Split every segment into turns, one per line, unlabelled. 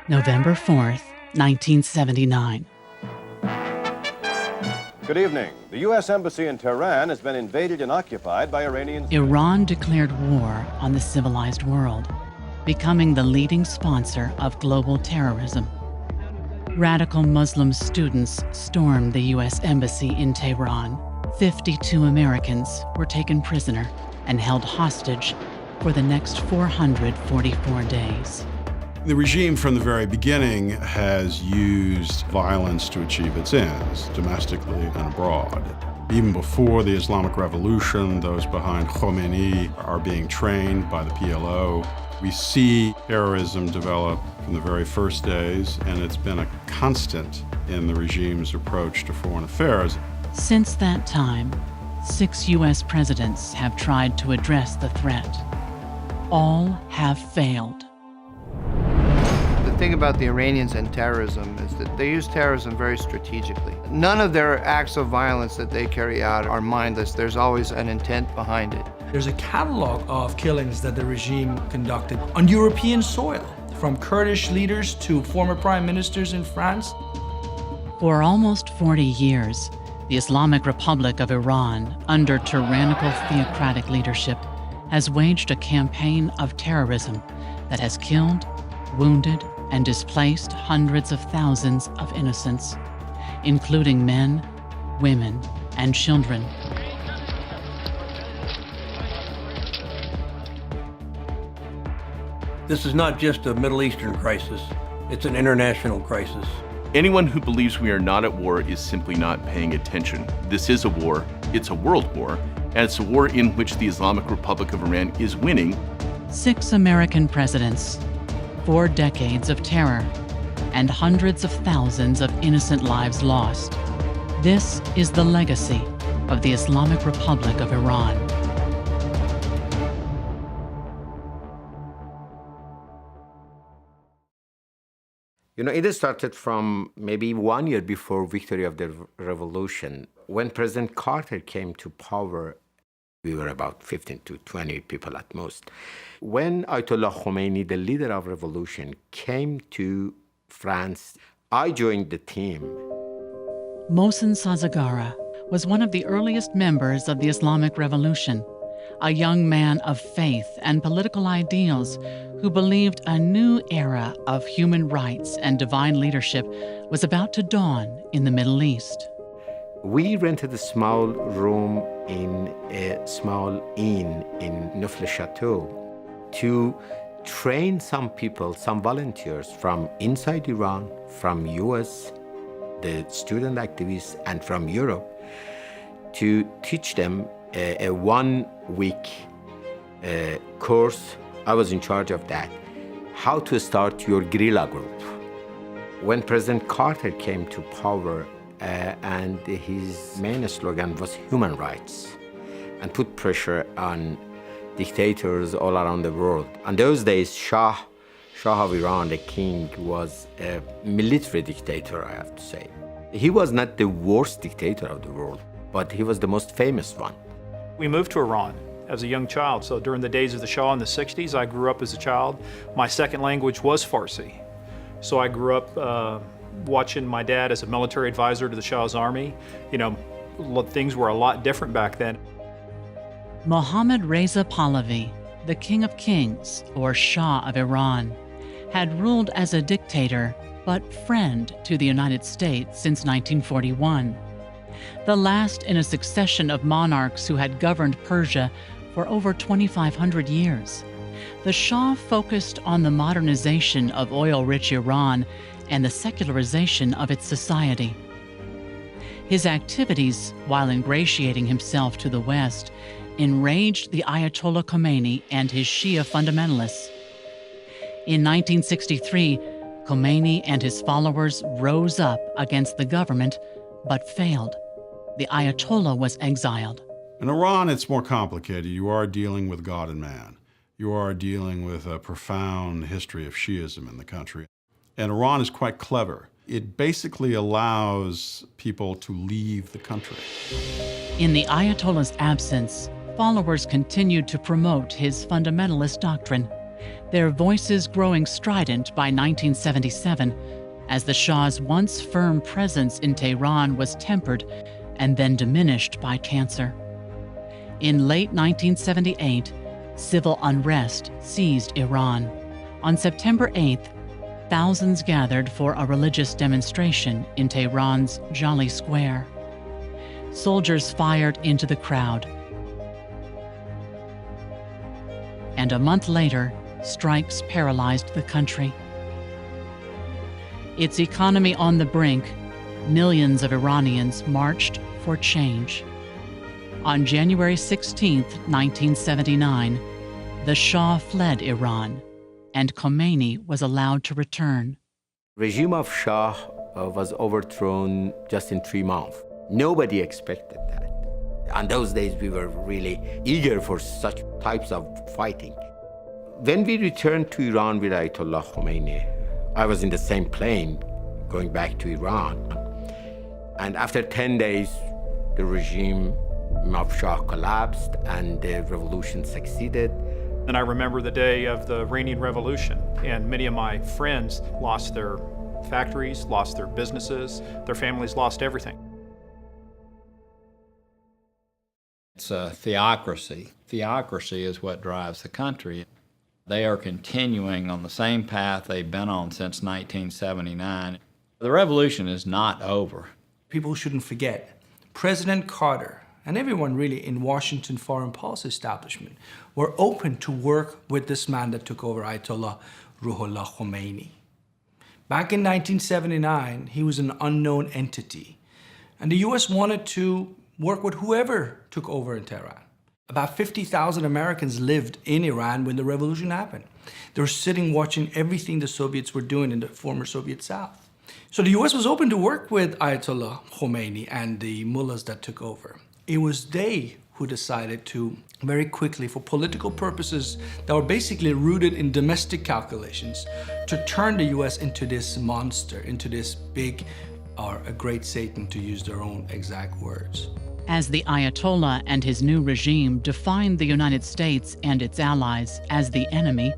November 4th, 1979.
Good evening. The U.S. Embassy in Tehran has been invaded and occupied by Iranians.
Iran declared war on the civilized world, becoming the leading sponsor of global terrorism. Radical Muslim students stormed the U.S. Embassy in Tehran. 52 Americans were taken prisoner and held hostage for the next 444 days.
The regime from the very beginning has used violence to achieve its ends, domestically and abroad. Even before the Islamic Revolution, those behind Khomeini are being trained by the PLO. We see terrorism develop from the very first days, and it's been a constant in the regime's approach to foreign affairs.
Since that time, 6 U.S. presidents have tried to address the threat. All have failed.
The thing about the Iranians and terrorism is that they use terrorism very strategically. None of their acts of violence that they carry out are mindless. There's always an intent behind it.
There's a catalog of killings that the regime conducted on European soil, from Kurdish leaders to former prime ministers in France.
For almost 40 years, the Islamic Republic of Iran, under tyrannical theocratic leadership, has waged a campaign of terrorism that has killed, wounded, and displaced hundreds of thousands of innocents, including men, women, and children.
This is not just a Middle Eastern crisis, it's an international crisis.
Anyone who believes we are not at war is simply not paying attention. This is a war, it's a world war, and it's a war in which the Islamic Republic of Iran is winning.
6 American presidents, 4 decades of terror, and hundreds of thousands of innocent lives lost. This is the legacy of the Islamic Republic of Iran.
You know, it started from maybe 1 year before victory of the revolution. When President Carter came to power, we were about 15 to 20 people at most. When Ayatollah Khomeini, the leader of revolution, came to France, I joined the team.
Mohsen Sazagara was one of the earliest members of the Islamic Revolution, a young man of faith and political ideals who believed a new era of human rights and divine leadership was about to dawn in the Middle East.
We rented a small room in a small inn in Neuf-le-Château to train some people, some volunteers from inside Iran, from US, the student activists, and from Europe, to teach them a 1-week course. I was in charge of that. How to start your guerrilla group. When President Carter came to power, and his main slogan was human rights, and put pressure on dictators all around the world. In those days, Shah of Iran, the king, was a military dictator, I have to say. He was not the worst dictator of the world, but he was the most famous one.
We moved to Iran as a young child, so during the days of the Shah in the 60s, I grew up as a child. My second language was Farsi, so I grew up watching my dad as a military advisor to the Shah's army. You know, things were a lot different back then.
Mohammad Reza Pahlavi, the King of Kings, or Shah of Iran, had ruled as a dictator but friend to the United States since 1941. The last in a succession of monarchs who had governed Persia for over 2,500 years. The Shah focused on the modernization of oil-rich Iran and the secularization of its society. His activities, while ingratiating himself to the West, enraged the Ayatollah Khomeini and his Shia fundamentalists. In 1963, Khomeini and his followers rose up against the government, but failed. The Ayatollah was exiled.
In Iran, it's more complicated. You are dealing with God and man. You are dealing with a profound history of Shiism in the country. And Iran is quite clever. It basically allows people to leave the country.
In the Ayatollah's absence, followers continued to promote his fundamentalist doctrine, their voices growing strident by 1977 as the Shah's once firm presence in Tehran was tempered and then diminished by cancer. In late 1978, civil unrest seized Iran. On September 8th, thousands gathered for a religious demonstration in Tehran's Jolly Square. Soldiers fired into the crowd. And a month later, strikes paralyzed the country. Its economy on the brink, millions of Iranians marched for change. On January 16, 1979, the Shah fled Iran, and Khomeini was allowed to return.
Regime of Shah was overthrown just in 3 months. Nobody expected that. On those days, we were really eager for such types of fighting. When we returned to Iran with Ayatollah Khomeini, I was in the same plane going back to Iran. And after 10 days, the regime of Shah collapsed and the revolution succeeded.
And I remember the day of the Iranian Revolution, and many of my friends lost their factories, lost their businesses, their families lost everything.
It's a theocracy. Theocracy is what drives the country. They are continuing on the same path they've been on since 1979. The revolution is not over.
People shouldn't forget, President Carter and everyone really in Washington foreign policy establishment were open to work with this man that took over, Ayatollah Ruhollah Khomeini. Back in 1979, he was an unknown entity, and the US wanted to work with whoever took over in Tehran. About 50,000 Americans lived in Iran when the revolution happened. They were sitting watching everything the Soviets were doing in the former Soviet South. So the US was open to work with Ayatollah Khomeini and the mullahs that took over. It was they who decided to, very quickly, for political purposes that were basically rooted in domestic calculations, to turn the US into this monster, into this big, or a great Satan, to use their own exact words.
As the Ayatollah and his new regime defined the United States and its allies as the enemy,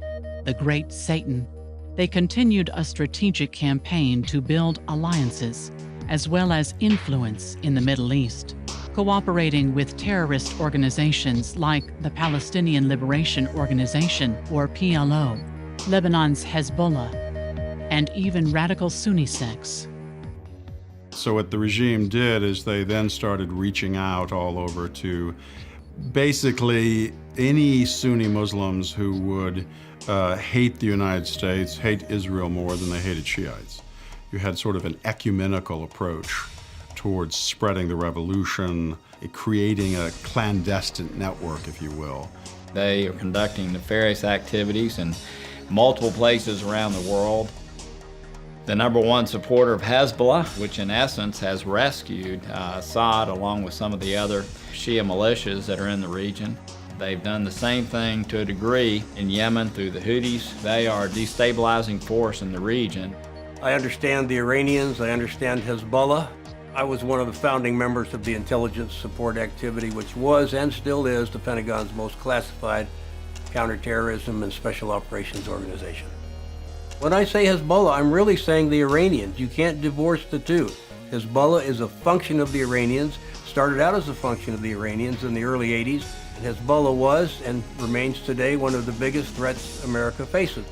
the great Satan, they continued a strategic campaign to build alliances, as well as influence in the Middle East, cooperating with terrorist organizations like the Palestinian Liberation Organization, or PLO, Lebanon's Hezbollah, and even radical Sunni sects.
So what the regime did is they then started reaching out all over to basically any Sunni Muslims who would hate the United States, hate Israel more than they hated Shiites. You had sort of an ecumenical approach towards spreading the revolution, creating a clandestine network, if you will.
They are conducting nefarious activities in multiple places around the world. The #1 supporter of Hezbollah, which in essence has rescued Assad along with some of the other Shia militias that are in the region. They've done the same thing to a degree in Yemen through the Houthis. They are a destabilizing force in the region.
I understand the Iranians, I understand Hezbollah. I was one of the founding members of the intelligence support activity, which was and still is the Pentagon's most classified counterterrorism and special operations organization. When I say Hezbollah, I'm really saying the Iranians. You can't divorce the two. Hezbollah is a function of the Iranians, started out as a function of the Iranians in the early 80s, and Hezbollah was and remains today one of the biggest threats America faces.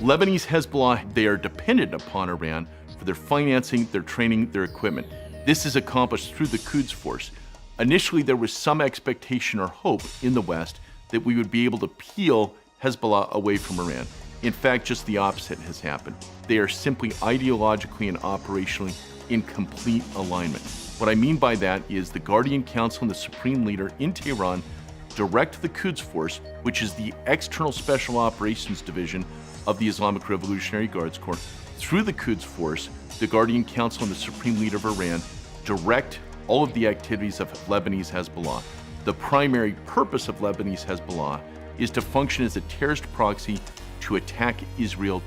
Lebanese Hezbollah, they are dependent upon Iran for their financing, their training, their equipment. This is accomplished through the Quds Force. Initially, there was some expectation or hope in the West that we would be able to peel Hezbollah away from Iran. In fact, just the opposite has happened. They are simply ideologically and operationally in complete alignment. What I mean by that is the Guardian Council and the Supreme Leader in Tehran direct the Quds Force, which is the external special operations division of the Islamic Revolutionary Guards Corps. Through the Quds Force, the Guardian Council and the Supreme Leader of Iran direct all of the activities of Lebanese Hezbollah. The primary purpose of Lebanese Hezbollah is to function as a terrorist proxy to attack Israel.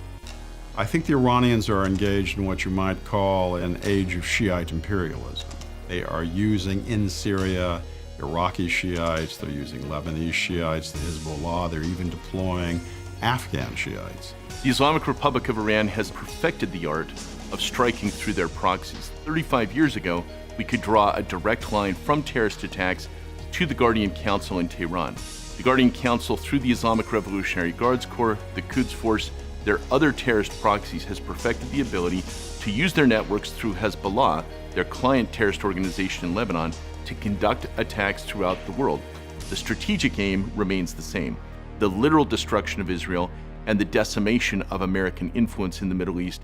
I think the Iranians are engaged in what you might call an age of Shiite imperialism. They are using in Syria Iraqi Shiites, they're using Lebanese Shiites, the Hezbollah, they're even deploying Afghan Shiites.
The Islamic Republic of Iran has perfected the art of striking through their proxies. 35 years ago, we could draw a direct line from terrorist attacks to the Guardian Council in Tehran. The Guardian Council, through the Islamic Revolutionary Guards Corps, the Quds Force, their other terrorist proxies, has perfected the ability to use their networks through Hezbollah, their client terrorist organization in Lebanon, to conduct attacks throughout the world. The strategic aim remains the same: the literal destruction of Israel and the decimation of American influence in the Middle East.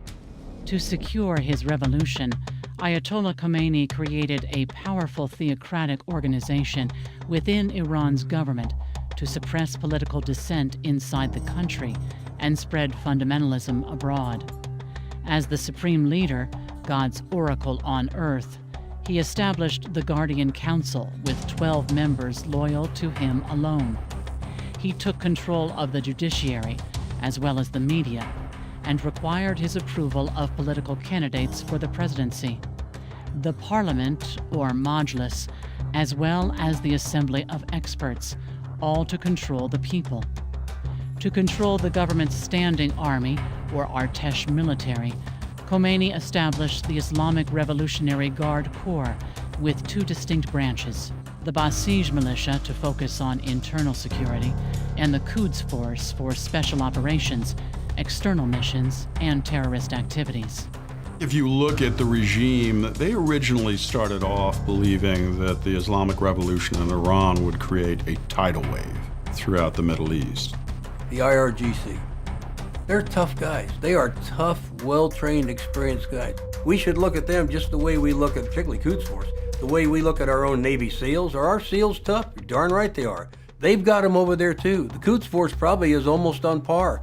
To secure his revolution, Ayatollah Khomeini created a powerful theocratic organization within Iran's government to suppress political dissent inside the country and spread fundamentalism abroad. As the supreme leader, God's oracle on earth, he established the Guardian Council with 12 members loyal to him alone. He took control of the judiciary as well as the media and required his approval of political candidates for the presidency, the parliament, or majlis, as well as the assembly of experts, all to control the people. To control the government's standing army, or Artesh military, Khomeini established the Islamic Revolutionary Guard Corps with two distinct branches: the Basij militia to focus on internal security, and the Quds Force for special operations, external missions, and terrorist activities.
If you look at the regime, they originally started off believing that the Islamic Revolution in Iran would create a tidal wave throughout the Middle East.
The IRGC, they're tough guys. They are tough, well-trained, experienced guys. We should look at them just the way we look at, particularly Quds Force, the way we look at our own Navy SEALs. Are our SEALs tough? You're darn right they are. They've got them over there too. The Quds Force probably is almost on par.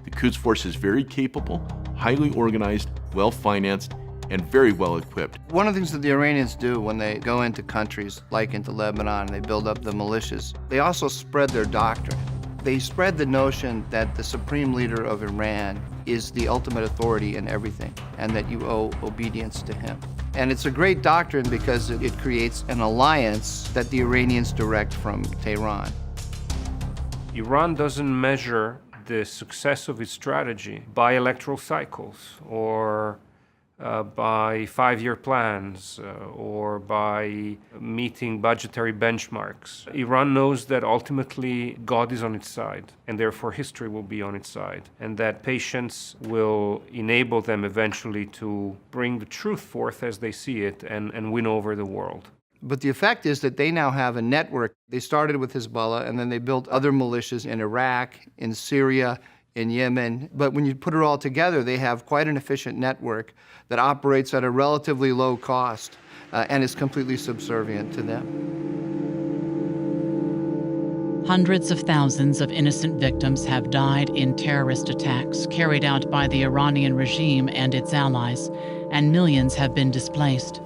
The Quds Force is very capable, highly organized, well-financed, and very well-equipped.
One of the things that the Iranians do when they go into countries like into Lebanon and they build up the militias, they also spread their doctrine. They spread the notion that the supreme leader of Iran is the ultimate authority in everything and that you owe obedience to him. And it's a great doctrine because it creates an alliance that the Iranians direct from Tehran.
Iran doesn't measure the success of its strategy by electoral cycles or by five-year plans or by meeting budgetary benchmarks. Iran knows that ultimately God is on its side, and therefore history will be on its side, and that patience will enable them eventually to bring the truth forth as they see it and win over the world.
But the effect is that they now have a network. They started with Hezbollah, and then they built other militias in Iraq, in Syria, in Yemen. But when you put it all together, they have quite an efficient network that operates at a relatively low cost and is completely subservient to them.
Hundreds of thousands of innocent victims have died in terrorist attacks carried out by the Iranian regime and its allies, and millions have been displaced.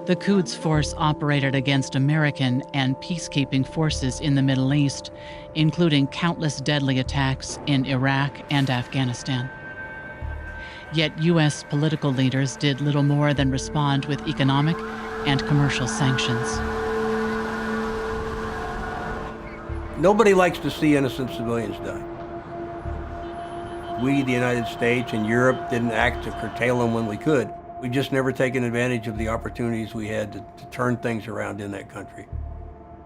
The Quds Force operated against American and peacekeeping forces in the Middle East, including countless deadly attacks in Iraq and Afghanistan. Yet U.S. political leaders did little more than respond with economic and commercial sanctions.
Nobody likes to see innocent civilians die. We, the United States and Europe, didn't act to curtail them when we could. We've just never taken advantage of the opportunities we had to turn things around in that country.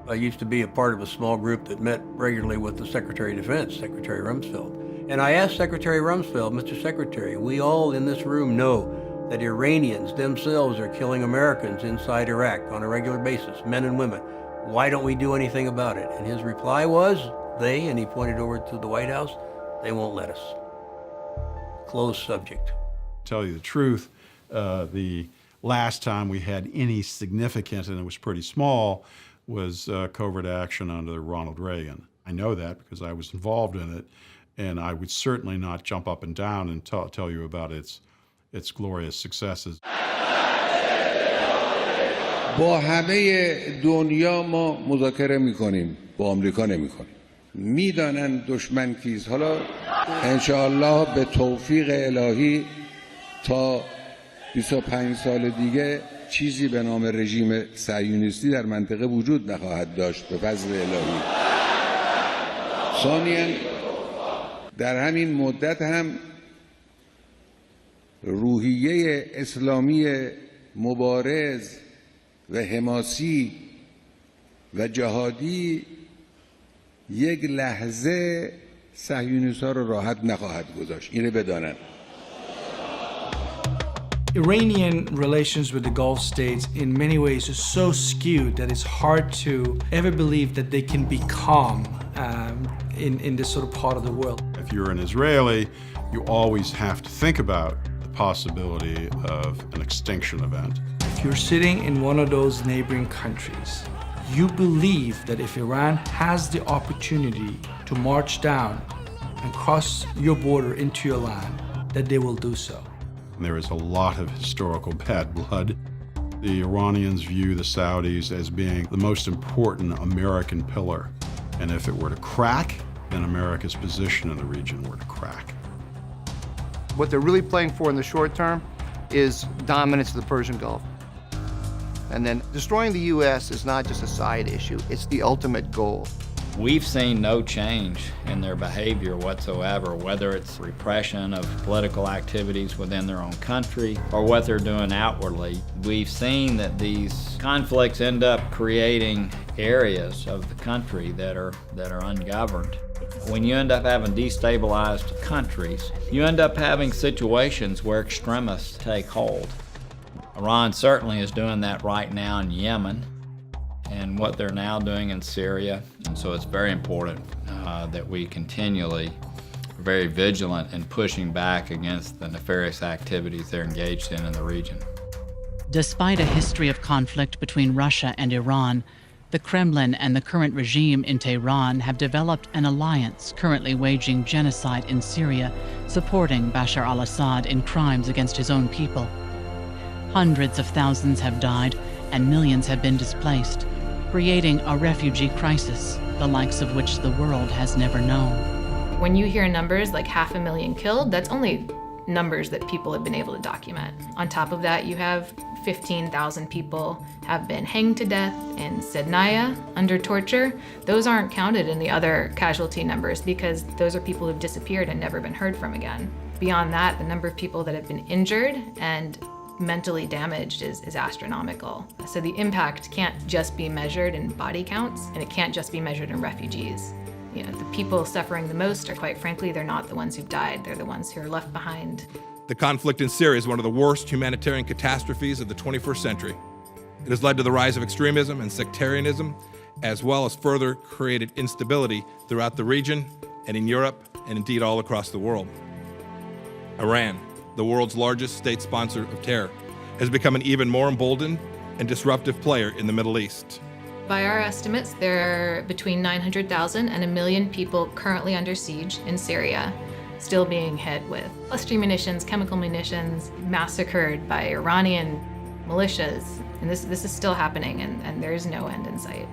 I used to be a part of a small group that met regularly with the Secretary of Defense, Secretary Rumsfeld. And I asked Secretary Rumsfeld, Mr. Secretary, we all in this room know that Iranians themselves are killing Americans inside Iraq on a regular basis, men and women. Why don't we do anything about it? And his reply was, they, and he pointed over to the White House, they won't let us. Closed subject.
To tell you the truth, the last time we had any significant, and it was pretty small, was covert action under Ronald Reagan. I know that because I was involved in it, and I would certainly not jump up and down and tell you about its glorious successes.
با همه دنیا ما مذاکره میکنیم، با آمریکا نمیکنیم. میدانن دشمن کیست. حالا انشاءالله به توفیق الهی تا 25 سال دیگه چیزی به نام رژیم صهیونیستی در منطقه وجود نخواهد داشت به فضل الهی. ثانیاً در همین مدت هم روحیه اسلامی مبارز و حماسی و جهادی یک لحظه صهیونیست‌ها رو راحت نخواهد گذاشت. اینو بدانن.
Iranian relations with the Gulf states in many ways is so skewed that it's hard to ever believe that they can be calm in this sort of part of the world.
If you're an Israeli, you always have to think about the possibility of an extinction event.
If you're sitting in one of those neighboring countries, you believe that if Iran has the opportunity to march down and cross your border into your land, that they will do so.
There is a lot of historical bad blood. The Iranians view the Saudis as being the most important American pillar. And if it were to crack, then America's position in the region were to crack.
What they're really playing for in the short term is dominance of the Persian Gulf. And then destroying the U.S. is not just a side issue, it's the ultimate goal.
We've seen no change in their behavior whatsoever, whether it's repression of political activities within their own country or what they're doing outwardly. We've seen that these conflicts end up creating areas of the country that are ungoverned. When you end up having destabilized countries, you end up having situations where extremists take hold. Iran certainly is doing that right now in Yemen and what they're now doing in Syria. And so it's very important that we continually are very vigilant in pushing back against the nefarious activities they're engaged in the region.
Despite a history of conflict between Russia and Iran, the Kremlin and the current regime in Tehran have developed an alliance currently waging genocide in Syria, supporting Bashar al-Assad in crimes against his own people. Hundreds of thousands have died and millions have been displaced, creating a refugee crisis, the likes of which the world has never known.
When you hear numbers like 500,000 killed, that's only numbers that people have been able to document. On top of that, you have 15,000 people have been hanged to death in Sednaya under torture. Those aren't counted in the other casualty numbers because those are people who've disappeared and never been heard from again. Beyond that, the number of people that have been injured and mentally damaged is astronomical. So the impact can't just be measured in body counts, and it can't just be measured in refugees. You know, the people suffering the most are, quite frankly, they're not the ones who've died, they're the ones who are left behind.
The conflict in Syria is one of the worst humanitarian catastrophes of the 21st century. It has led to the rise of extremism and sectarianism, as well as further created instability throughout the region and in Europe, and indeed all across the world. Iran, the world's largest state sponsor of terror, has become an even more emboldened and disruptive player in the Middle East.
By our estimates, there are between 900,000 and 1 million people currently under siege in Syria, still being hit with cluster munitions, chemical munitions, massacred by Iranian militias. And this is still happening, and there is no end in sight.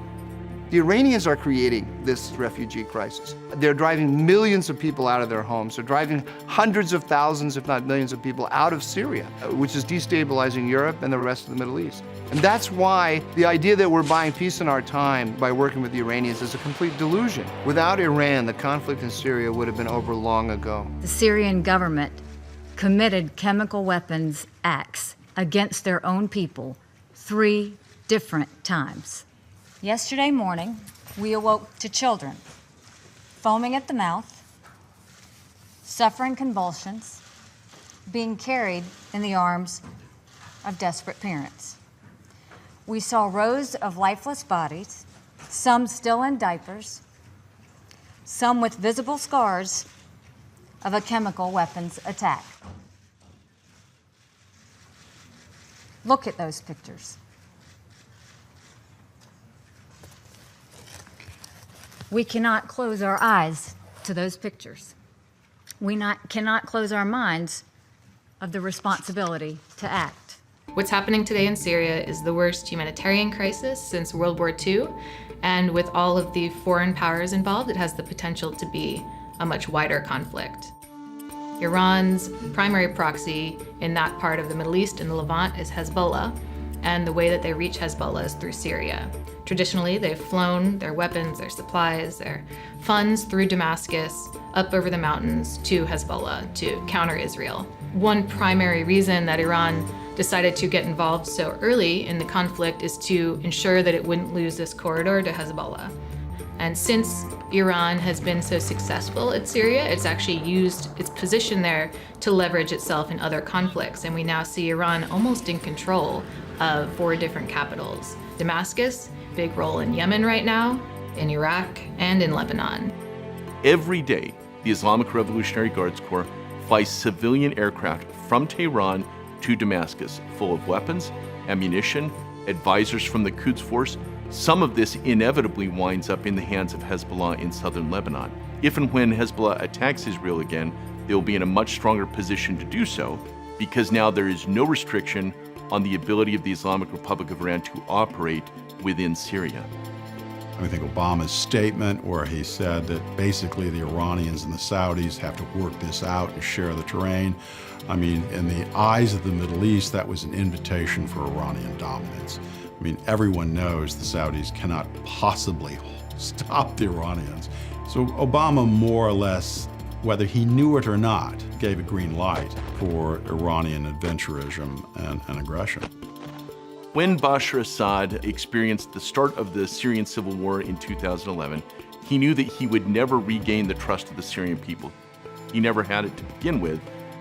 The Iranians are creating this refugee crisis. They're driving millions of people out of their homes. They're driving hundreds of thousands, if not millions of people out of Syria, which is destabilizing Europe and the rest of the Middle East. And that's why the idea that we're buying peace in our time by working with the Iranians is a complete delusion. Without Iran, the conflict in Syria would have been over long ago.
The Syrian government committed chemical weapons acts against their own people 3 different times. Yesterday morning, we awoke to children foaming at the mouth, suffering convulsions, being carried in the arms of desperate parents. We saw rows of lifeless bodies, some still in diapers, some with visible scars of a chemical weapons attack. Look at those pictures. We cannot close our eyes to those pictures. We cannot close our minds of the responsibility to act.
What's happening today in Syria is the worst humanitarian crisis since World War II, and with all of the foreign powers involved, it has the potential to be a much wider conflict. Iran's primary proxy in that part of the Middle East and the Levant is Hezbollah, and the way that they reach Hezbollah is through Syria. Traditionally, they've flown their weapons, their supplies, their funds through Damascus, up over the mountains to Hezbollah to counter Israel. One primary reason that Iran decided to get involved so early in the conflict is to ensure that it wouldn't lose this corridor to Hezbollah. And since Iran has been so successful at Syria, it's actually used its position there to leverage itself in other conflicts. And we now see Iran almost in control of 4 different capitals. Damascus, big role in Yemen right now, in Iraq, and in Lebanon.
Every day, the Islamic Revolutionary Guards Corps flies civilian aircraft from Tehran to Damascus, full of weapons, ammunition, advisors from the Quds Force. Some of this inevitably winds up in the hands of Hezbollah in southern Lebanon. If and when Hezbollah attacks Israel again, they will be in a much stronger position to do so, because now there is no restriction on the ability of the Islamic Republic of Iran to operate within Syria.
I think Obama's statement where he said that basically the Iranians and the Saudis have to work this out and share the terrain. I mean, in the eyes of the Middle East, that was an invitation for Iranian dominance. I mean, everyone knows the Saudis cannot possibly stop the Iranians. So Obama more or less, whether he knew it or not, gave a green light for Iranian adventurism and aggression.
When Bashar Assad experienced the start of the Syrian civil war in 2011, he knew that he would never regain the trust of the Syrian people. He never had it to begin with,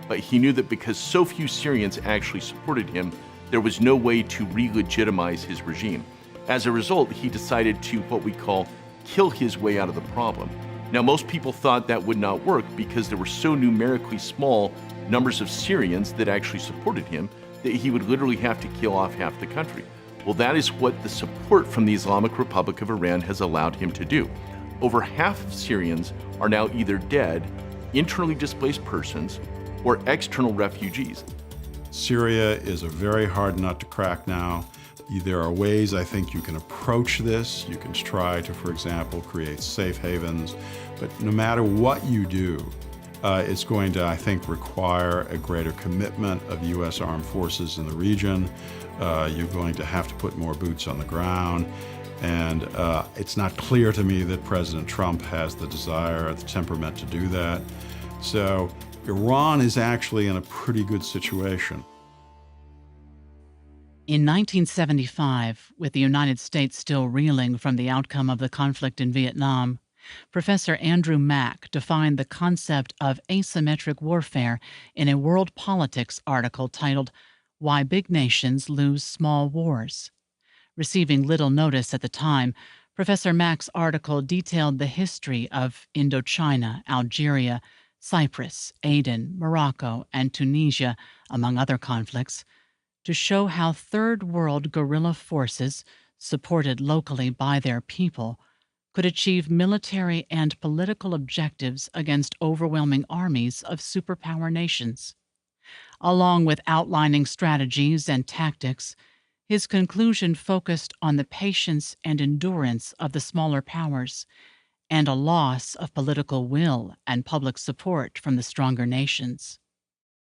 but he knew that because so few Syrians actually supported him, there was no way to re-legitimize his regime. As a result, he decided to, what we call, kill his way out of the problem. Now, most people thought that would not work because there were so numerically small numbers of Syrians that actually supported him that he would literally have to kill off half the country. Well, that is what the support from the Islamic Republic of Iran has allowed him to do. Over half of Syrians are now either dead, internally displaced persons, or external refugees.
Syria is a very hard nut to crack now. There are ways I think you can approach this. You can try to, for example, create safe havens. But no matter what you do, it's going to, I think, require a greater commitment of U.S. armed forces in the region. You're going to have to put more boots on the ground. And it's not clear to me that President Trump has the desire or the temperament to do that. So Iran is actually in a pretty good situation.
In 1975, with the United States still reeling from the outcome of the conflict in Vietnam, Professor Andrew Mack defined the concept of asymmetric warfare in a World Politics article titled, "Why Big Nations Lose Small Wars." Receiving little notice at the time, Professor Mack's article detailed the history of Indochina, Algeria, Cyprus, Aden, Morocco, and Tunisia, among other conflicts, to show how Third World guerrilla forces, supported locally by their people, could achieve military and political objectives against overwhelming armies of superpower nations. Along with outlining strategies and tactics, his conclusion focused on the patience and endurance of the smaller powers and a loss of political will and public support from the stronger nations.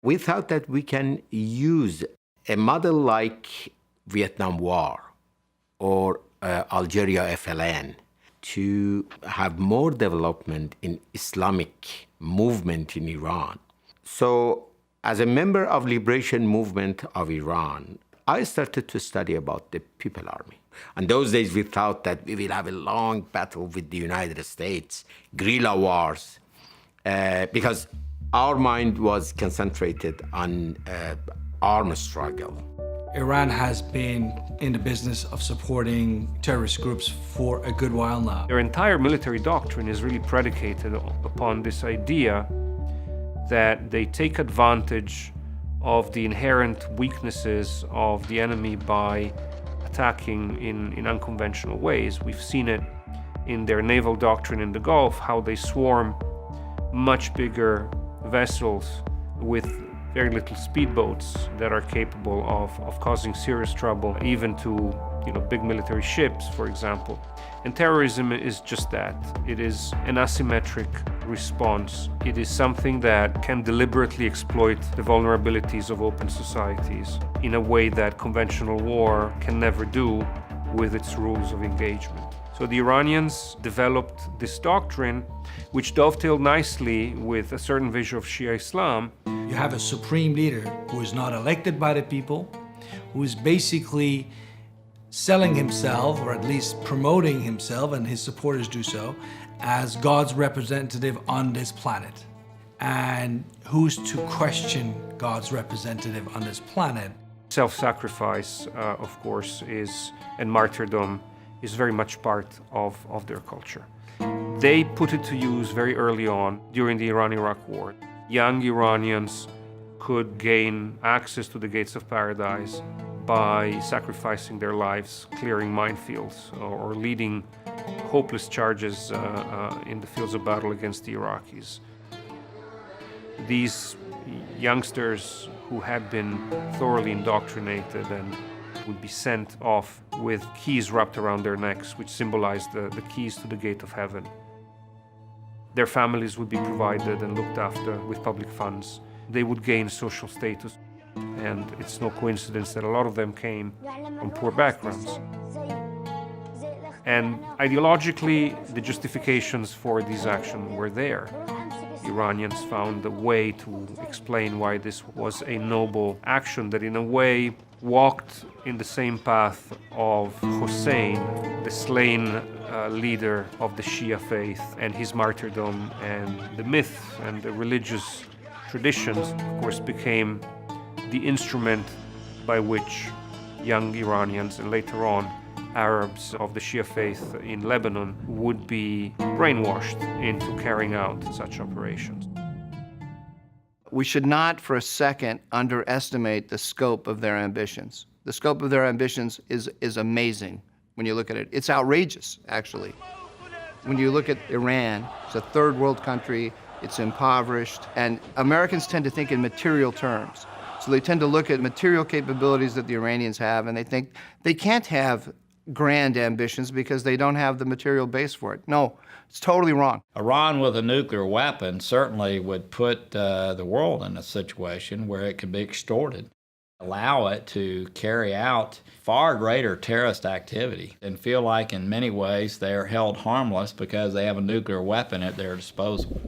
We thought that we can use a model like Vietnam War or Algeria FLN to have more development in Islamic movement in Iran. So as a member of Liberation Movement of Iran, I started to study about the People Army. In those days, we thought that we will have a long battle with the United States, guerrilla wars, because our mind was concentrated on armed struggle.
Iran has been in the business of supporting terrorist groups for a good while now.
Their entire military doctrine is really predicated upon this idea that they take advantage of the inherent weaknesses of the enemy by attacking in unconventional ways. We've seen it in their naval doctrine in the Gulf, how they swarm much bigger vessels with very little speedboats that are capable of causing serious trouble, even to big military ships, for example. And terrorism is just that. It is an asymmetric response. It is something that can deliberately exploit the vulnerabilities of open societies in a way that conventional war can never do with its rules of engagement. So the Iranians developed this doctrine, which dovetailed nicely with a certain vision of Shia Islam.
You have a supreme leader who is not elected by the people, who is basically selling himself, or at least promoting himself, and his supporters do so, as God's representative on this planet. And who's to question God's representative on this planet?
Self-sacrifice, of course, and martyrdom is very much part of their culture. They put it to use very early on during the Iran-Iraq War. Young Iranians could gain access to the gates of paradise by sacrificing their lives, clearing minefields, or leading hopeless charges in the fields of battle against the Iraqis. These youngsters who had been thoroughly indoctrinated and would be sent off with keys wrapped around their necks, which symbolized the keys to the gate of heaven. Their families would be provided and looked after with public funds. They would gain social status. And it's no coincidence that a lot of them came from poor backgrounds. And ideologically, the justifications for these actions were there. The Iranians found a way to explain why this was a noble action that in a way walked in the same path of Hussein, the slain leader of the Shia faith, and his martyrdom, and the myth and the religious traditions, of course, became the instrument by which young Iranians and later on Arabs of the Shia faith in Lebanon would be brainwashed into carrying out such operations.
We should not for a second underestimate the scope of their ambitions. The scope of their ambitions is amazing when you look at it. It's outrageous, actually. When you look at Iran, it's a third world country, it's impoverished, and Americans tend to think in material terms. So they tend to look at material capabilities that the Iranians have, and they think they can't have grand ambitions because they don't have the material base for it. No, it's totally wrong.
Iran with a nuclear weapon certainly would put the world in a situation where it could be extorted, allow it to carry out far greater terrorist activity, and feel like in many ways they're held harmless because they have a nuclear weapon at their disposal.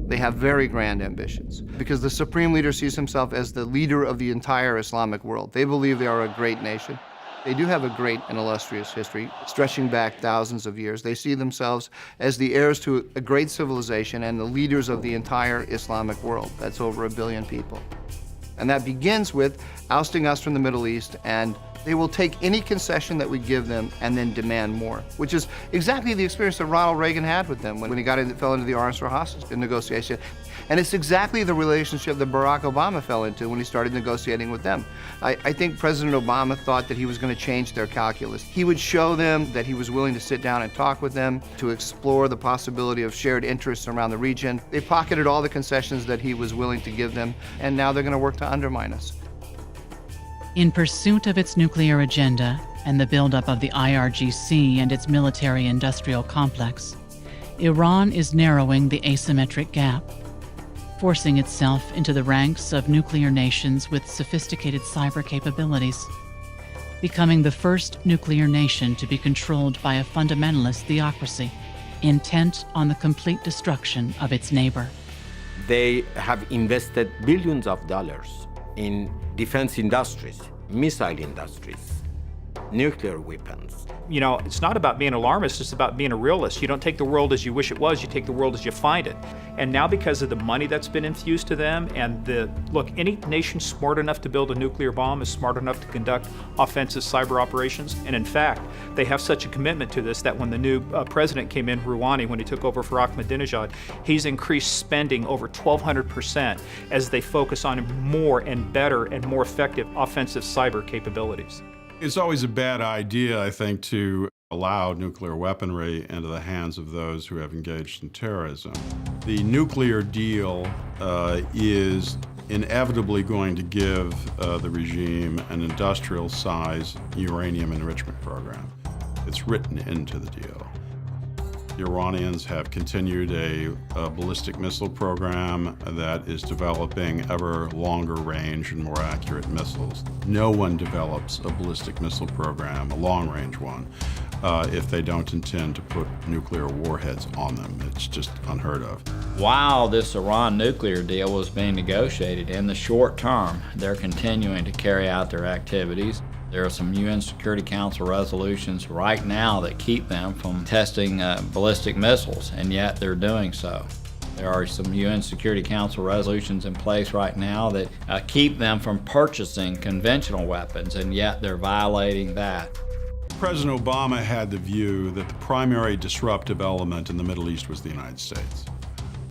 They have very grand ambitions because the supreme leader sees himself as the leader of the entire Islamic world. They believe they are a great nation. They do have a great and illustrious history, stretching back thousands of years. They see themselves as the heirs to a great civilization and the leaders of the entire Islamic world. That's over 1 billion people. And that begins with ousting us from the Middle East, and they will take any concession that we give them and then demand more, which is exactly the experience that Ronald Reagan had with them when he fell into the arms for hostage negotiation. And it's exactly the relationship that Barack Obama fell into when he started negotiating with them. I think President Obama thought that he was going to change their calculus. He would show them that he was willing to sit down and talk with them, to explore the possibility of shared interests around the region. They pocketed all the concessions that he was willing to give them, and now they're going to work to undermine us.
In pursuit of its nuclear agenda and the buildup of the IRGC and its military-industrial complex, Iran is narrowing the asymmetric gap, forcing itself into the ranks of nuclear nations with sophisticated cyber capabilities, becoming the first nuclear nation to be controlled by a fundamentalist theocracy, intent on the complete destruction of its neighbor.
They have invested billions of dollars in defense industries, missile industries, nuclear weapons.
You know, it's not about being alarmist, it's about being a realist. You don't take the world as you wish it was, you take the world as you find it. And now because of the money that's been infused to them and look, any nation smart enough to build a nuclear bomb is smart enough to conduct offensive cyber operations. And in fact, they have such a commitment to this that when the new president came in, Rouhani, when he took over for Ahmadinejad, he's increased spending over 1,200% as they focus on more and better and more effective offensive cyber capabilities.
It's always a bad idea, I think, to allow nuclear weaponry into the hands of those who have engaged in terrorism. The nuclear deal is inevitably going to give the regime an industrial-sized uranium enrichment program. It's written into the deal. The Iranians have continued a ballistic missile program that is developing ever longer range and more accurate missiles. No one develops a ballistic missile program, a long-range one, if they don't intend to put nuclear warheads on them. It's just unheard of.
While this Iran nuclear deal was being negotiated, in the short term, they're continuing to carry out their activities. There are some UN Security Council resolutions right now that keep them from testing ballistic missiles, and yet they're doing so. There are some UN Security Council resolutions in place right now that keep them from purchasing conventional weapons, and yet they're violating that.
President Obama had the view that the primary disruptive element in the Middle East was the United States.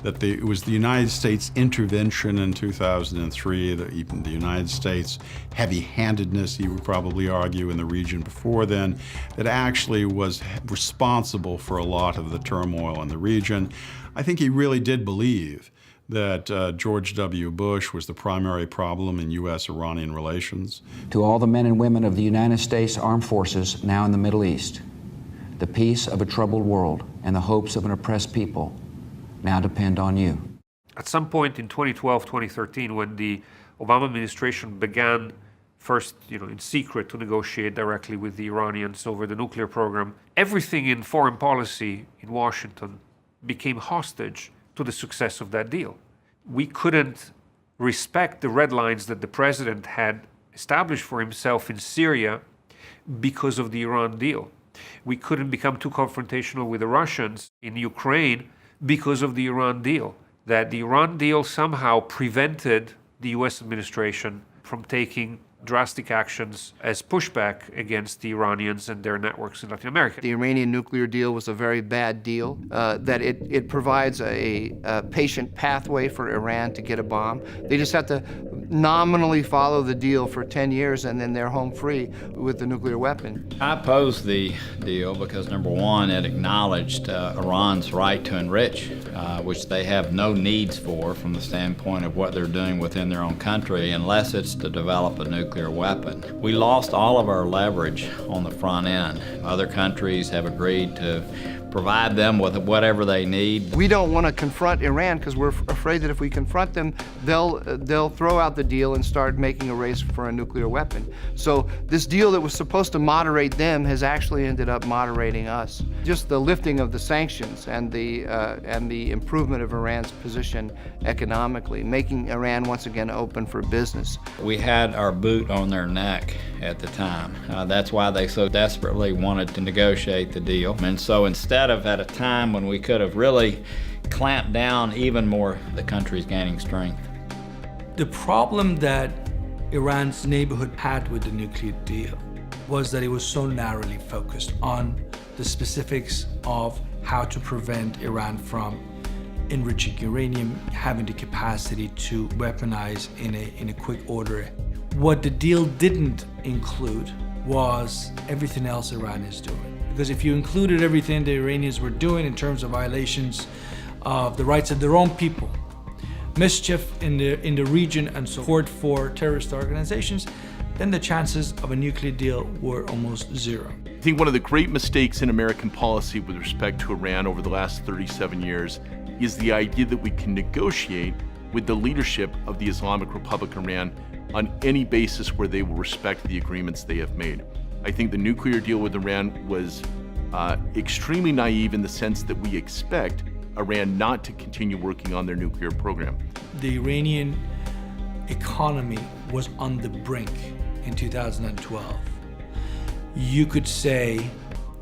That it was the United States intervention in 2003, even the United States heavy-handedness, he would probably argue, in the region before then, that actually was responsible for a lot of the turmoil in the region. I think he really did believe that George W. Bush was the primary problem in U.S.-Iranian relations.
To all the men and women of the United States Armed Forces now in the Middle East, the peace of a troubled world and the hopes of an oppressed people now depend on you.
At some point in 2012, 2013, when the Obama administration began first, in secret to negotiate directly with the Iranians over the nuclear program, everything in foreign policy in Washington became hostage to the success of that deal. We couldn't respect the red lines that the president had established for himself in Syria because of the Iran deal. We couldn't become too confrontational with the Russians in Ukraine because of the Iran deal. That the Iran deal somehow prevented the US administration from taking drastic actions as pushback against the Iranians and their networks in Latin America.
The Iranian nuclear deal was a very bad deal, that it provides a patient pathway for Iran to get a bomb. They just have to nominally follow the deal for 10 years and then they're home free with the nuclear weapon.
I opposed the deal because, number one, it acknowledged Iran's right to enrich, which they have no needs for from the standpoint of what they're doing within their own country, unless it's to develop a nuclear weapon. We lost all of our leverage on the front end. Other countries have agreed to provide them with whatever they need.
We don't want to confront Iran because we're afraid that if we confront them, they'll throw out the deal and start making a race for a nuclear weapon. So this deal that was supposed to moderate them has actually ended up moderating us. Just the lifting of the sanctions and the improvement of Iran's position economically, making Iran once again open for business.
We had our boot on their neck at the time. That's why they so desperately wanted to negotiate the deal. And so instead of at a time when we could have really clamped down even more, the country's gaining strength.
The problem that Iran's neighborhood had with the nuclear deal was that it was so narrowly focused on the specifics of how to prevent Iran from enriching uranium, having the capacity to weaponize in a quick order. What the deal didn't include was everything else Iran is doing. Because if you included everything the Iranians were doing in terms of violations of the rights of their own people, mischief in the region and support for terrorist organizations, then the chances of a nuclear deal were almost zero.
I think one of the great mistakes in American policy with respect to Iran over the last 37 years is the idea that we can negotiate with the leadership of the Islamic Republic of Iran on any basis where they will respect the agreements they have made. I think the nuclear deal with Iran was extremely naive in the sense that we expect Iran not to continue working on their nuclear program.
The Iranian economy was on the brink in 2012. You could say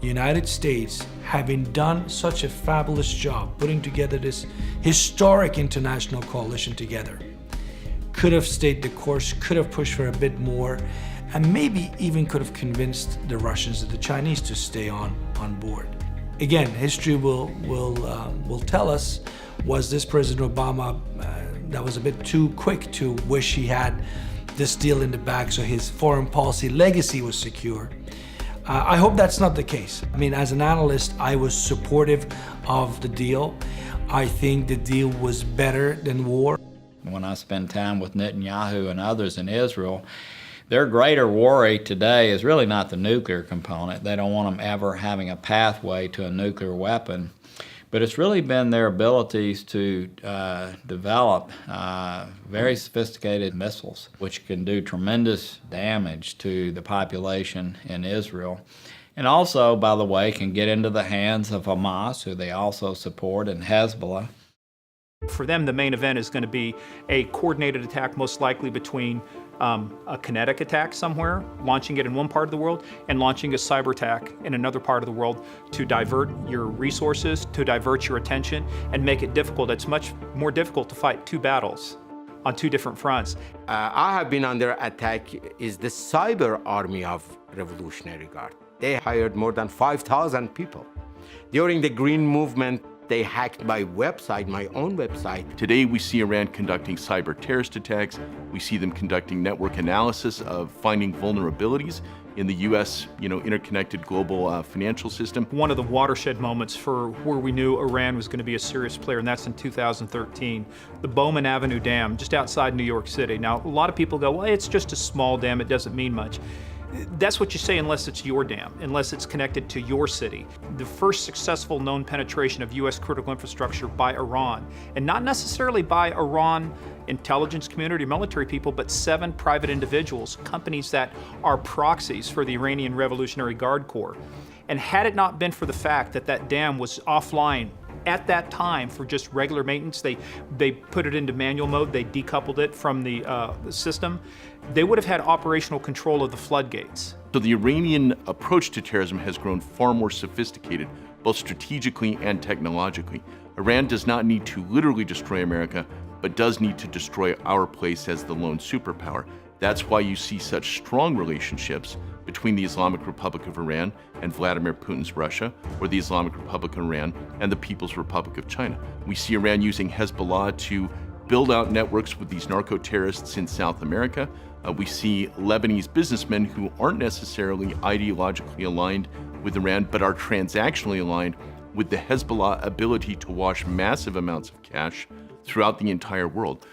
the United States, having done such a fabulous job putting together this historic international coalition together, could have stayed the course, could have pushed for a bit more, and maybe even could have convinced the Russians and the Chinese to stay on board. Again, history will tell us, was this President Obama that was a bit too quick to wish he had this deal in the bag so his foreign policy legacy was secure? I hope that's not the case. I mean, as an analyst, I was supportive of the deal. I think the deal was better than war.
When I spend time with Netanyahu and others in Israel, their greater worry today is really not the nuclear component. They don't want them ever having a pathway to a nuclear weapon. But it's really been their abilities to develop very sophisticated missiles, which can do tremendous damage to the population in Israel. And also, by the way, can get into the hands of Hamas, who they also support, and Hezbollah.
For them, the main event is going to be a coordinated attack, most likely between a kinetic attack somewhere, launching it in one part of the world, and launching a cyber attack in another part of the world to divert your resources, to divert your attention, and make it difficult. It's much more difficult to fight two battles on two different fronts.
I have been under attack is the cyber army of Revolutionary Guard. They hired more than 5,000 people. During the Green Movement, they hacked my website, my own website.
Today, we see Iran conducting cyber terrorist attacks. We see them conducting network analysis of finding vulnerabilities in the U.S., interconnected global financial system.
One of the watershed moments for where we knew Iran was going to be a serious player, and that's in 2013. The Bowman Avenue Dam, just outside New York City. Now, a lot of people go, well, it's just a small dam, it doesn't mean much. That's what you say unless it's your dam, unless it's connected to your city. The first successful known penetration of U.S. critical infrastructure by Iran, and not necessarily by Iran intelligence community, military people, but 7 private individuals, companies that are proxies for the Iranian Revolutionary Guard Corps. And had it not been for the fact that that dam was offline at that time for just regular maintenance, they put it into manual mode, they decoupled it from the system, they would have had operational control of the floodgates.
So the Iranian approach to terrorism has grown far more sophisticated, both strategically and technologically. Iran does not need to literally destroy America, but does need to destroy our place as the lone superpower. That's why you see such strong relationships between the Islamic Republic of Iran and Vladimir Putin's Russia, or the Islamic Republic of Iran and the People's Republic of China. We see Iran using Hezbollah to build out networks with these narco-terrorists in South America. We see Lebanese businessmen who aren't necessarily ideologically aligned with Iran, but are transactionally aligned with the Hezbollah ability to wash massive amounts of cash throughout the entire world.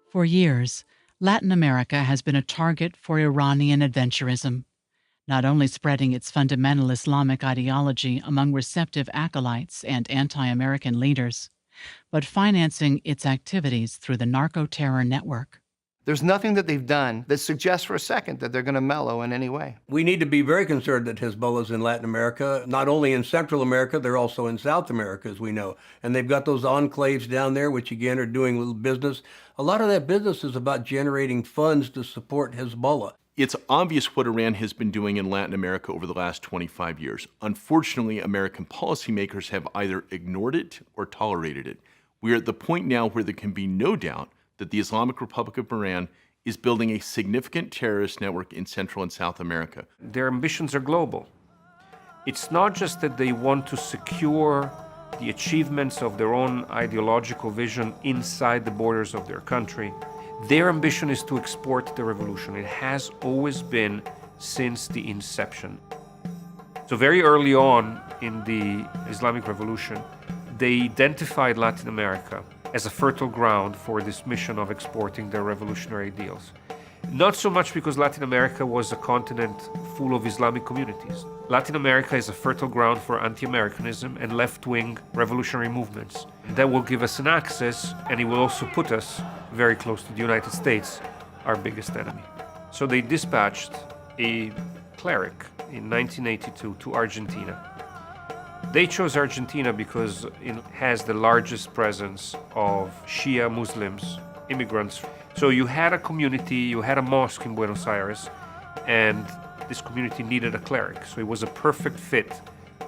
For years, Latin America has been a target for Iranian adventurism, not only spreading its fundamental Islamic ideology among receptive acolytes and anti-American leaders, but financing its activities through the narco-terror network.
There's nothing that they've done that suggests for a second that they're going to mellow in any way.
We need to be very concerned that Hezbollah's in Latin America, not only in Central America, they're also in South America, as we know. And they've got those enclaves down there, which again are doing little business. A lot of that business is about generating funds to support Hezbollah.
It's obvious what Iran has been doing in Latin America over the last 25 years. Unfortunately, American policymakers have either ignored it or tolerated it. We are at the point now where there can be no doubt that the Islamic Republic of Iran is building a significant terrorist network in Central and South America.
Their ambitions are global. It's not just that they want to secure the achievements of their own ideological vision inside the borders of their country. Their ambition is to export the revolution. It has always been since the inception. So very early on in the Islamic Revolution, they identified Latin America as a fertile ground for this mission of exporting their revolutionary ideals. Not so much because Latin America was a continent full of Islamic communities. Latin America is a fertile ground for anti-Americanism and left-wing revolutionary movements. That will give us an access, and it will also put us very close to the United States, our biggest enemy. So they dispatched a cleric in 1982 to Argentina. They chose Argentina because it has the largest presence of Shia Muslims, immigrants. So you had a community, you had a mosque in Buenos Aires, and this community needed a cleric. So it was a perfect fit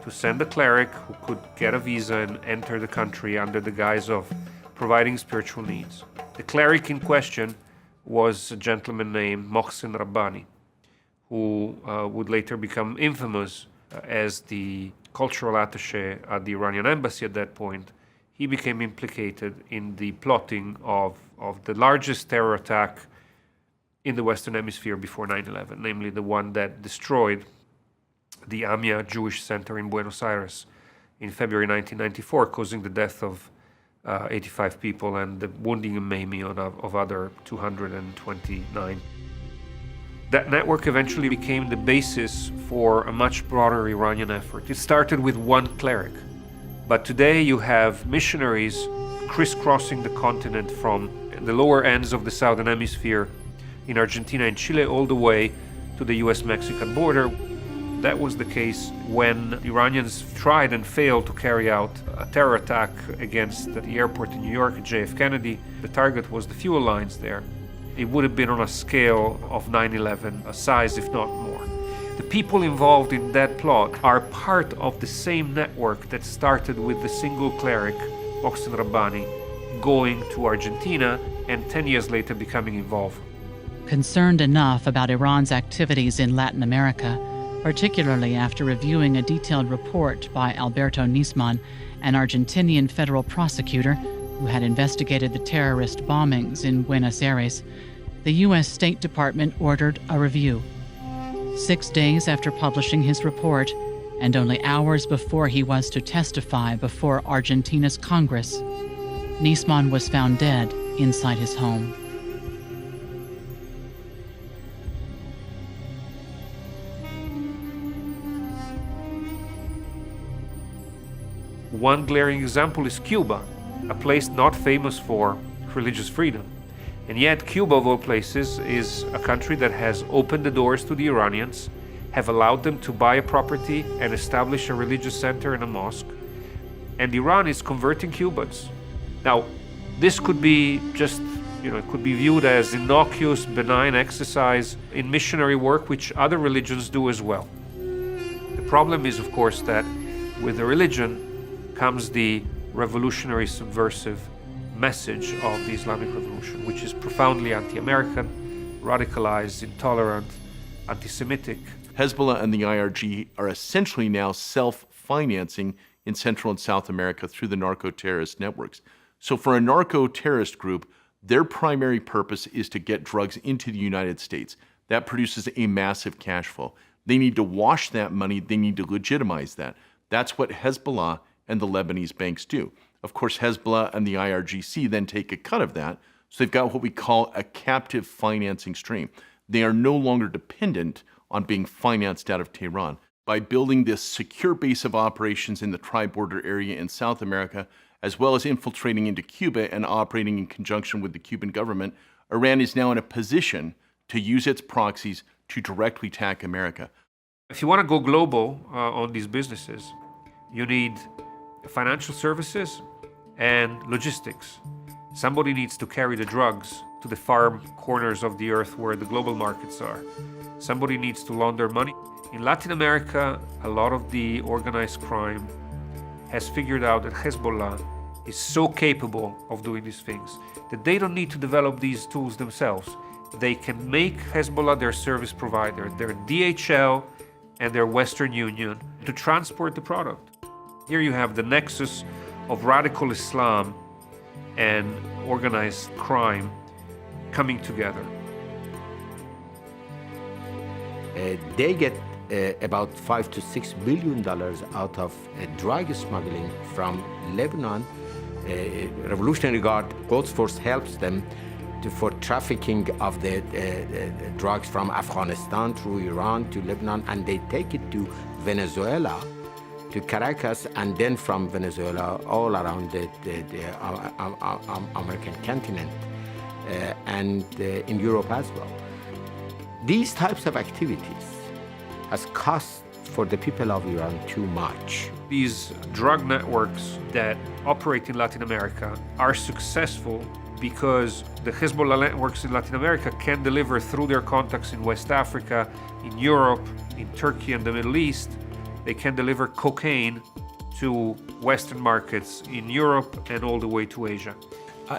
to send a cleric who could get a visa and enter the country under the guise of providing spiritual needs. The cleric in question was a gentleman named Mohsen Rabbani, who would later become infamous as the cultural attaché at the Iranian embassy at that point. He became implicated in the plotting of the largest terror attack in the Western Hemisphere before 9/11, namely the one that destroyed the Amia Jewish Center in Buenos Aires in February 1994, causing the death of 85 people and the wounding and maiming of other 229. That network eventually became the basis for a much broader Iranian effort. It started with one cleric, but today you have missionaries crisscrossing the continent from the lower ends of the Southern Hemisphere in Argentina and Chile all the way to the US-Mexican border. That was the case when Iranians tried and failed to carry out a terror attack against the airport in New York at JF Kennedy. The target was the fuel lines there. It would have been on a scale of 9/11, a size if not more. The people involved in that plot are part of the same network that started with the single cleric, Mohsen Rabbani, going to Argentina and 10 years later becoming involved.
Concerned enough about Iran's activities in Latin America, particularly after reviewing a detailed report by Alberto Nisman, an Argentinian federal prosecutor who had investigated the terrorist bombings in Buenos Aires, the U.S. State Department ordered a review. 6 days after publishing his report, and only hours before he was to testify before Argentina's Congress, Nisman was found dead inside his home.
One glaring example is Cuba, a place not famous for religious freedom. And yet Cuba, of all places, is a country that has opened the doors to the Iranians, have allowed them to buy a property and establish a religious center and a mosque. And Iran is converting Cubans. Now, this could be just, it could be viewed as innocuous, benign exercise in missionary work, which other religions do as well. The problem is, of course, that with the religion comes the revolutionary, subversive message of the Islamic Revolution, which is profoundly anti-American, radicalized, intolerant, anti-Semitic.
Hezbollah and the IRG are essentially now self-financing in Central and South America through the narco-terrorist networks. So for a narco-terrorist group, their primary purpose is to get drugs into the United States. That produces a massive cash flow. They need to wash that money. They need to legitimize that. That's what Hezbollah and the Lebanese banks do. Of course, Hezbollah and the IRGC then take a cut of that, so they've got what we call a captive financing stream. They are no longer dependent on being financed out of Tehran. By building this secure base of operations in the tri-border area in South America, as well as infiltrating into Cuba and operating in conjunction with the Cuban government, Iran is now in a position to use its proxies to directly attack America.
If you want to go global on these businesses, you need financial services and logistics. Somebody needs to carry the drugs to the far corners of the earth where the global markets are. Somebody needs to launder money. In Latin America, a lot of the organized crime has figured out that Hezbollah is so capable of doing these things that they don't need to develop these tools themselves. They can make Hezbollah their service provider, their DHL and their Western Union, to transport the product. Here you have the nexus of radical Islam and organized crime coming together.
They get about $5 to $6 billion out of drug smuggling from Lebanon. Revolutionary Guard Quds Force helps them for trafficking of the drugs from Afghanistan through Iran to Lebanon, and they take it to Venezuela, to Caracas, and then from Venezuela all around the American continent and in Europe as well. These types of activities has cost for the people of Iran too much.
These drug networks that operate in Latin America are successful because the Hezbollah networks in Latin America can deliver through their contacts in West Africa, in Europe, in Turkey and the Middle East. They can deliver cocaine to Western markets in Europe and all the way to Asia.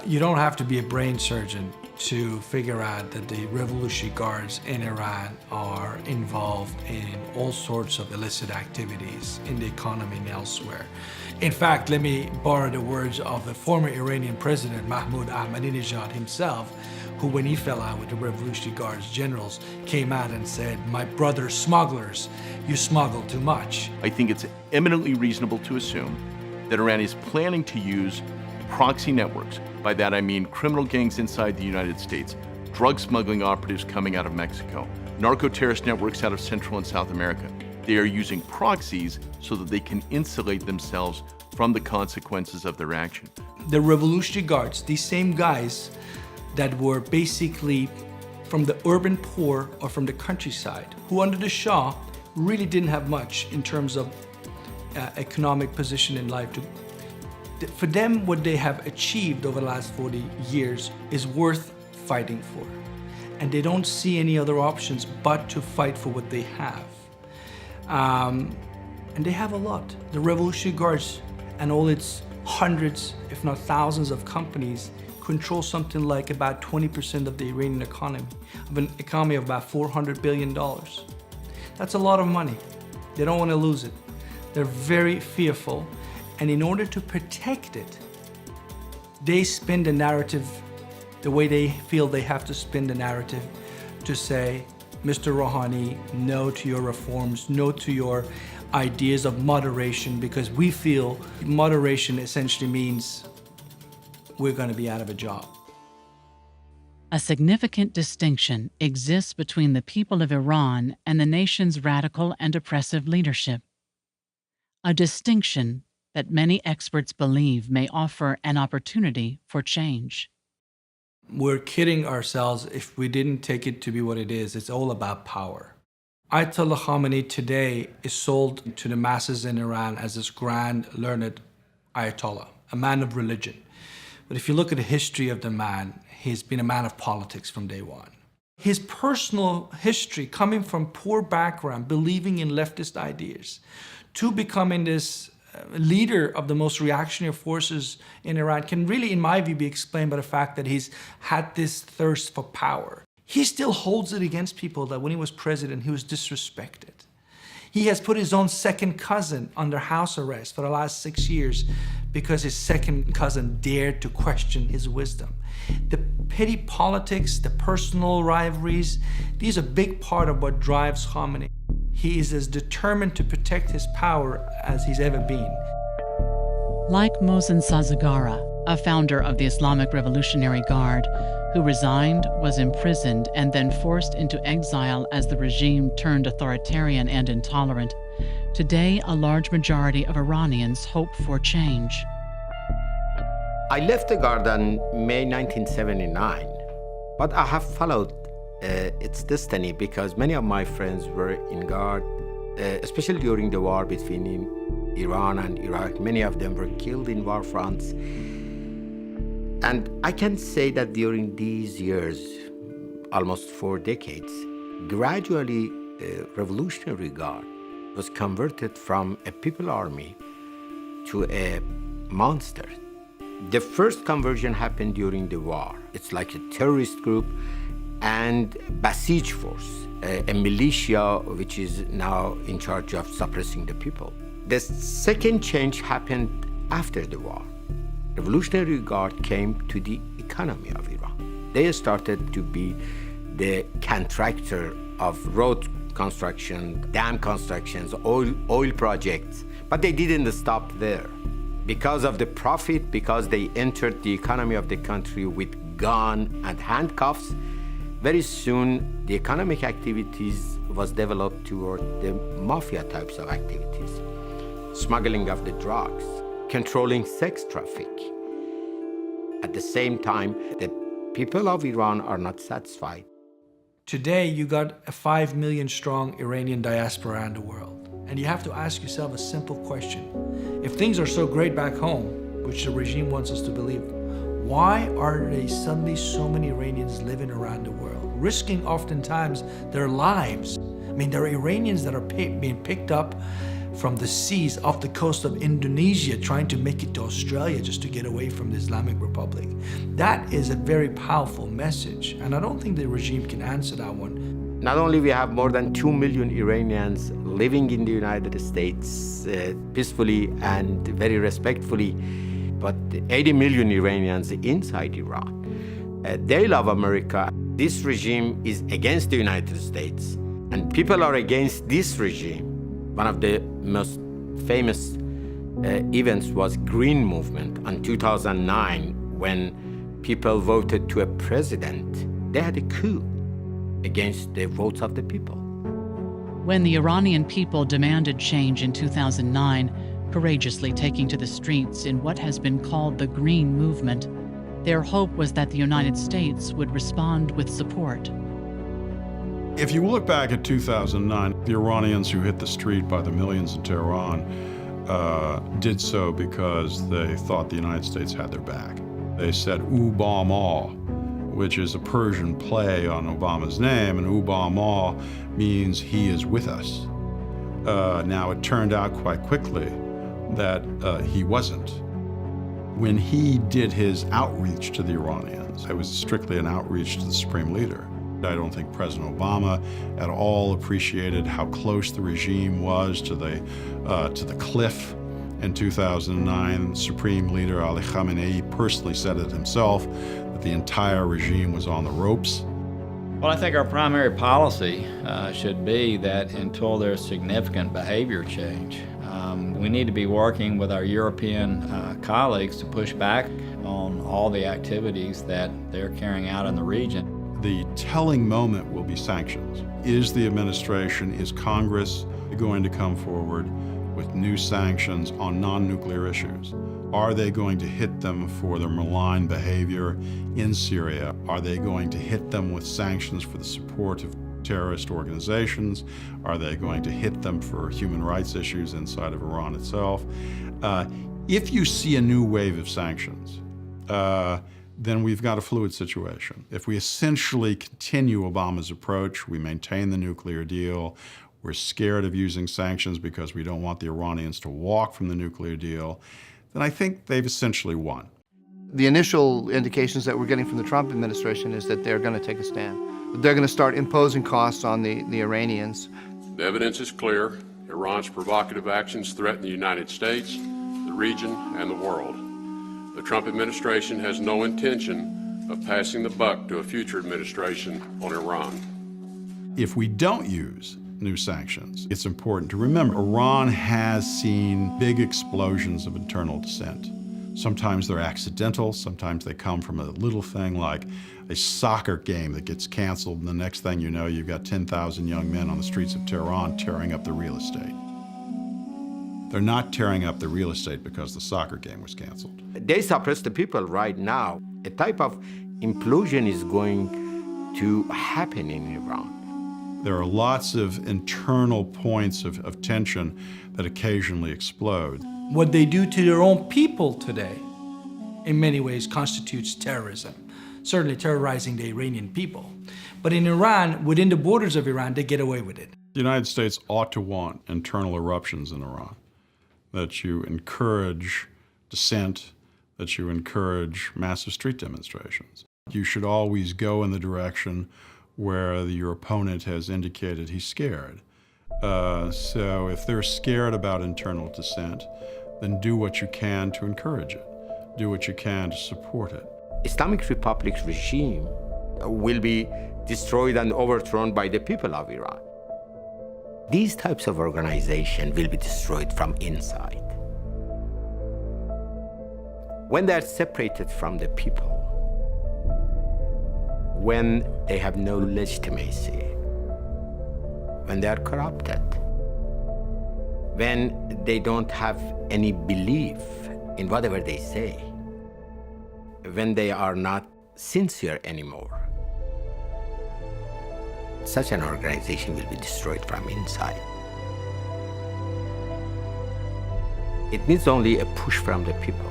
You don't have to be a brain surgeon to figure out that the Revolutionary Guards in Iran are involved in all sorts of illicit activities in the economy and elsewhere. In fact, let me borrow the words of the former Iranian president, Mahmoud Ahmadinejad himself, who, when he fell out with the Revolutionary Guards generals, came out and said, "My brother smugglers, you smuggle too much."
I think it's eminently reasonable to assume that Iran is planning to use proxy networks. By that I mean criminal gangs inside the United States, drug smuggling operatives coming out of Mexico, narco-terrorist networks out of Central and South America. They are using proxies so that they can insulate themselves from the consequences of their action.
The Revolutionary Guards, these same guys that were basically from the urban poor or from the countryside, who under the Shah really didn't have much in terms of economic position in life. For them, what they have achieved over the last 40 years is worth fighting for. And they don't see any other options but to fight for what they have. And they have a lot. The Revolutionary Guards and all its hundreds, if not thousands of companies control something like about 20% of the Iranian economy, of an economy of about $400 billion. That's a lot of money. They don't want to lose it. They're very fearful. And in order to protect it, they spin the narrative the way they feel they have to spin the narrative to say, Mr. Rouhani, no to your reforms, no to your ideas of moderation, because we feel moderation essentially means we're going to be out of a job.
A significant distinction exists between the people of Iran and the nation's radical and oppressive leadership. A distinction that many experts believe may offer an opportunity for change.
We're kidding ourselves if we didn't take it to be what it is. It's all about power. Ayatollah Khamenei today is sold to the masses in Iran as this grand, learned Ayatollah, a man of religion. But if you look at the history of the man, he's been a man of politics from day one. His personal history, coming from poor background, believing in leftist ideas, to becoming this leader of the most reactionary forces in Iran, can really, in my view, be explained by the fact that he's had this thirst for power. He still holds it against people that when he was president, he was disrespected. He has put his own second cousin under house arrest for the last 6 years because his second cousin dared to question his wisdom. The petty politics, the personal rivalries, these are a big part of what drives Khamenei. He is as determined to protect his power as he's ever been.
Like Mohsen Sazagara, a founder of the Islamic Revolutionary Guard, who resigned, was imprisoned, and then forced into exile as the regime turned authoritarian and intolerant, today a large majority of Iranians hope for change.
I left the Guard in May 1979, but I have followed its destiny because many of my friends were in Guard, especially during the war between Iran and Iraq. Many of them were killed in war fronts. And I can say that during these years, almost 4 decades, gradually Revolutionary Guard was converted from a people army to a monster. The first conversion happened during the war. It's like a terrorist group and Basij force, a militia which is now in charge of suppressing the people. The second change happened after the war. Revolutionary Guard came to the economy of Iran. They started to be the contractor of road construction, dam constructions, oil projects, but they didn't stop there. Because of the profit, because they entered the economy of the country with gun and handcuffs, very soon the economic activities was developed toward the mafia types of activities. Smuggling of the drugs, controlling sex traffic. At the same time, the people of Iran are not satisfied.
Today, you got a 5 million strong Iranian diaspora around the world. And you have to ask yourself a simple question. If things are so great back home, which the regime wants us to believe, why are there suddenly so many Iranians living around the world, risking oftentimes their lives? I mean, there are Iranians that are being picked up from the seas off the coast of Indonesia, trying to make it to Australia just to get away from the Islamic Republic. That is a very powerful message, and I don't think the regime can answer that one.
Not only we have more than 2 million Iranians living in the United States peacefully and very respectfully, but 80 million Iranians inside Iran. They love America. This regime is against the United States, and people are against this regime. One of the most famous events was Green Movement in 2009 when people voted to a president. They had a coup against the votes of the people.
When the Iranian people demanded change in 2009, courageously taking to the streets in what has been called the Green Movement, their hope was that the United States would respond with support.
If you look back at 2009, the Iranians who hit the street by the millions in Tehran did so because they thought the United States had their back. They said Obama, which is a Persian play on Obama's name, and Obama means he is with us. Now, it turned out quite quickly that he wasn't. When he did his outreach to the Iranians, it was strictly an outreach to the supreme leader. I don't think President Obama at all appreciated how close the regime was to the cliff in 2009. Supreme Leader Ali Khamenei personally said it himself, that the entire regime was on the ropes.
Well, I think our primary policy should be that until there's significant behavior change, we need to be working with our European colleagues to push back on all the activities that they're carrying out in the region.
The telling moment will be sanctions. Is the administration, is Congress going to come forward with new sanctions on non-nuclear issues? Are they going to hit them for their malign behavior in Syria? Are they going to hit them with sanctions for the support of terrorist organizations? Are they going to hit them for human rights issues inside of Iran itself? If you see a new wave of sanctions, then we've got a fluid situation. If we essentially continue Obama's approach, we maintain the nuclear deal, we're scared of using sanctions because we don't want the Iranians to walk from the nuclear deal, then I think they've essentially won.
The initial indications that we're getting from the Trump administration is that they're going to take a stand. They're going to start imposing costs on the Iranians.
The evidence is clear. Iran's provocative actions threaten the United States, the region, and the world. The Trump administration has no intention of passing the buck to a future administration on Iran.
If we don't use new sanctions, it's important to remember Iran has seen big explosions of internal dissent. Sometimes they're accidental, sometimes they come from a little thing like a soccer game that gets canceled, and the next thing you know, you've got 10,000 young men on the streets of Tehran tearing up the real estate. They're not tearing up the real estate because the soccer game was canceled.
They suppress the people right now. A type of implosion is going to happen in Iran.
There are lots of internal points of tension that occasionally explode.
What they do to their own people today, in many ways, constitutes terrorism. Certainly terrorizing the Iranian people. But in Iran, within the borders of Iran, they get away with it.
The United States ought to want internal eruptions in Iran, that you encourage dissent, that you encourage massive street demonstrations. You should always go in the direction where your opponent has indicated he's scared. So if they're scared about internal dissent, then do what you can to encourage it. Do what you can to support it.
Islamic Republic's regime will be destroyed and overthrown by the people of Iran. These types of organizations will be destroyed from inside. When they are separated from the people, when they have no legitimacy, when they are corrupted, when they don't have any belief in whatever they say, when they are not sincere anymore, such an organization will be destroyed from inside. It needs only a push from the people.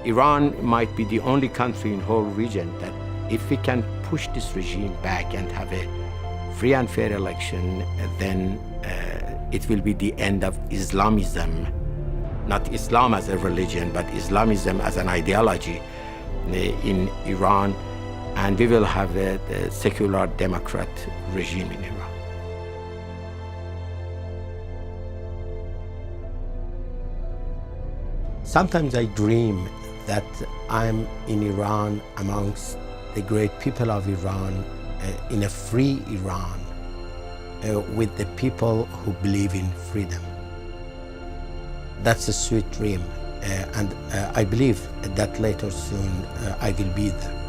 Iran might be the only country in the whole region that if we can push this regime back and have a free and fair election, then it will be the end of Islamism. Not Islam as a religion, but Islamism as an ideology in Iran, and we will have a secular democrat regime in Iran. Sometimes I dream that I'm in Iran amongst the great people of Iran, in a free Iran, with the people who believe in freedom. That's a sweet dream, and I believe that later soon I will be there.